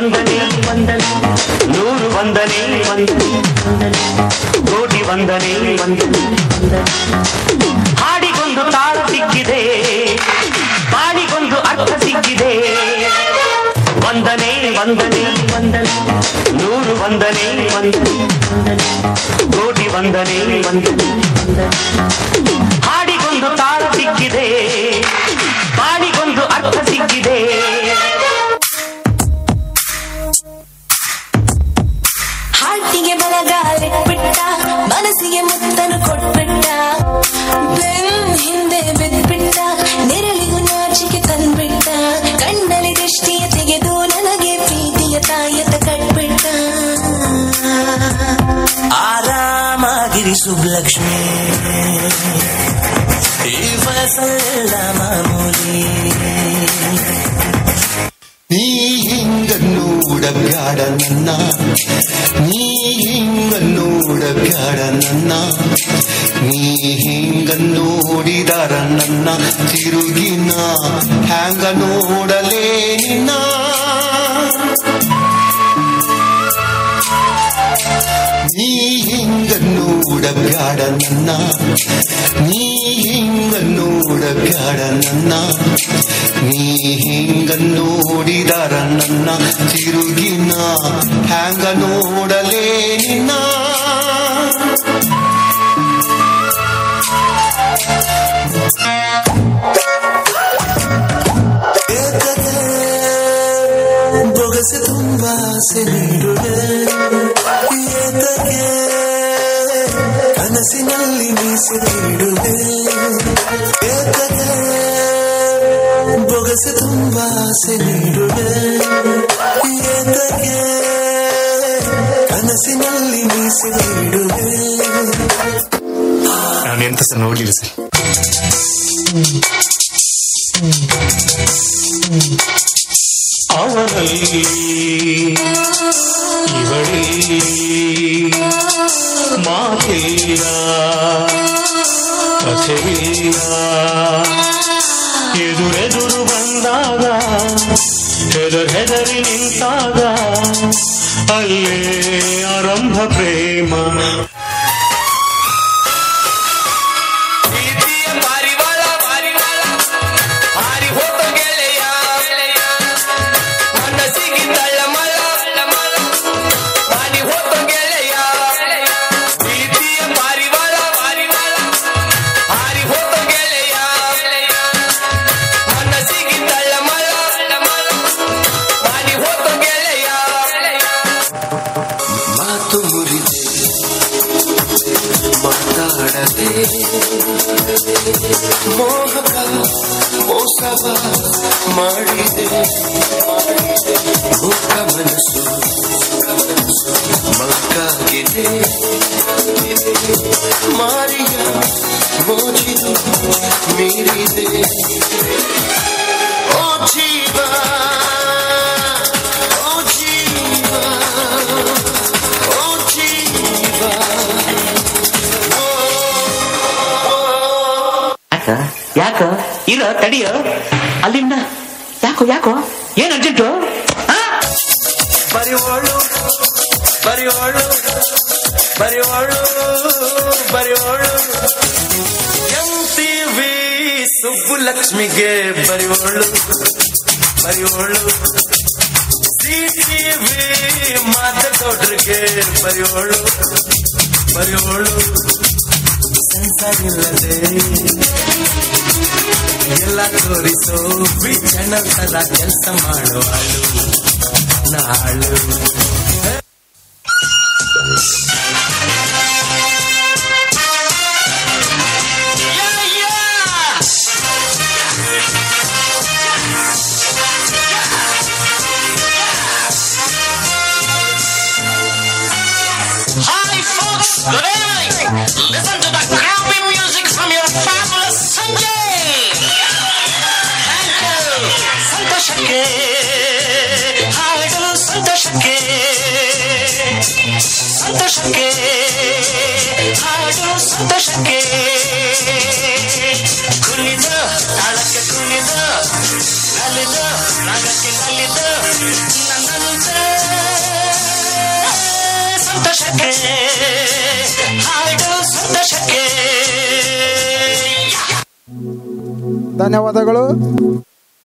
ವಂದನೆ ವಂದನೆ ನೂರು ವಂದನೆ ವಂದನೆ ಕೋಟಿ ವಂದನೆ ವಂದನೆ ಹಾಡಿಗೊಂದು ತಾಳ ಸಿಕ್ಕಿದೆ ಬಾಡಿಗೊಂದು ಅರ್ಥ ಸಿಕ್ಕಿದೆ ವಂದನೆ ವಂದನೆ ವಂದನೆ ನೂರು ವಂದನೆ ವಂದನೆ ಕೋಟಿ ವಂದನೆ ವಂದನೆ ಹಾಡಿಗೊಂದು ತಾಳ ಸಿಕ್ಕಿದೆ ಬಾಡಿಗೊಂದು ಅರ್ಥ ಸಿಕ್ಕಿದೆ ಹಾಟಿಗೆ ಬಲಗಾಲಿಟ್ಬಿಟ್ಟ ಮನಸ್ಸಿಗೆ ಮುತ್ತನು ಕೊಟ್ಬಿಟ್ಟ ಬೆನ್ ಹಿಂದೆ ಬಿದ್ಬಿಟ್ಟ ನೆರಳಿಗೂ ನಾಚಿಕೆ ತಂದ್ಬಿಟ್ಟ ಕಣ್ಣಲ್ಲಿ ದೃಷ್ಟಿಯ ತೆಗೆದು ನನಗೆ ಪ್ರೀತಿಯ ತಾಯತ ಕಟ್ಬಿಟ್ಟ ಆರಾಮಾಗಿರಿ ಸುಬ್ಲಕ್ಷ್ಮಿ ಈ ವಯಸ್ಸೆಲ್ಲ ಮಾಮೂಲಿ ನೀ ಹಿಂಗ ನೋಡಬ್ಯಾಡ ನನ್ನ ನೀ ಹಿಂಗ ನೋಡಬ್ಯಾಡ ನನ್ನ ನೀ ಹಿಂಗ ನೋಡಿದಾರ ನನ್ನ ತಿರುಗಿನ ಹ್ಯಾಂಗ ನೋಡಲೇ ನಿನ್ನ ನೀ ಹಿಂಗ ನೋಡಬ್ಯಾಡ ನನ್ನ ನೀ ಹಿಂಗ ನೋಡಬ್ಯಾಡ ನನ್ನ ನೀ ಹಿಂಗ ನೋಡಿದಾರ ನನ್ನ ತಿರುಗಿನ ಹ್ಯಾಂಗ ನೋಡಲೇ ನಿನ್ನ ಬೊಗಸೆ ತುಂಬಾ ಆಸೆ ನೀಡುವೆ ಏತಕ್ಕೆ ಕನಸಿನಲ್ಲಿ ಮೀಸೆ ನೀಡುವೆ ಏತಕ್ಕೆ ಬೊಗಸೆ ತುಂಬಾ ಆಸೆ ನೀಡುವೆ ಏತಕ್ಕೆ ಕನಸಿನಲ್ಲಿ ಮೀಸೆ ನೀಡುವೆ ನಾನು ಎಂತ ಸಹ ನೋಡ್ಲಿಲ್ಲ ಸರ್ ಅವರಲ್ಲಿ ಇವಳಿ ಮಾತಿಲ್ಲ ಕಥೆಯಿಲ್ಲ ಎದುರೆದುರು ಬಂದಾಗ ಹೆದರಿ ನಿಂತಾಗ ಅಲ್ಲೇ ಆರಂಭ ಪ್ರೇಮ ಮೋಹಕ ಮೋಸವ ಮಾಡಿದೆ ಮುಖ ಮನಸ್ಸು ಮಕ್ಕಾಗಿದೆ ಮಾರಿಯ ಮೋಜಿದು ಮೀರಿದೆ ಓ ಜೀವ ಓ ಜೀವ ಓ ಜೀವ ಯಾಕ ಇರ ತಡಿಯ ಅಲ್ಲಿಂದ ಯಾಕೋ ಯಾಕೋ ಏನ್ ಅರ್ಜೆಂಟು ಬರಿವೋಳು ಬರಿವೋಳು ಬರಿವೋಳು ಬರಿವೋಳು MTV ಸುಬ್ಬುಲಕ್ಷ್ಮಿಗೆ ಬರಿವೋಳು ಬರಿವೋಳು CTV ಮಾತೇಗೌಡ್ರಿಗೆ ಬರಿವೋಳು ಬರಿವೋಳು ಸೆನ್ಸರ್ ಇಲ್ಲದೆ ಎಲ್ಲ ತೋರಿಸೋ ಚಾನಲ್ ತರ ಕೆಲಸ ಮಾಡುವಳು ನಾಳು Hi folks, good evening. Listen to the happy music from your fabulous Sanjay. Thank you. ಸಂತೋಷಕ್ಕೆ ಹಾಡು ಸಂತೋಷಕ್ಕೆ ಸಂತೋಷಕ್ಕೆ ಹಾಡು ಸಂತೋಷಕ್ಕೆ ಕುಣಿದ ತಾಳಕ್ಕೆ ಕುಣಿದ ನಲಿದ ರಾಗಕ್ಕೆ ನಲಿದ ನನ್ನಂತ ಸಂತೋಷಕ್ಕೆ ಹಾಡು ಸಂತೋಷಕ್ಕೆ. ಧನ್ಯವಾದಗಳು.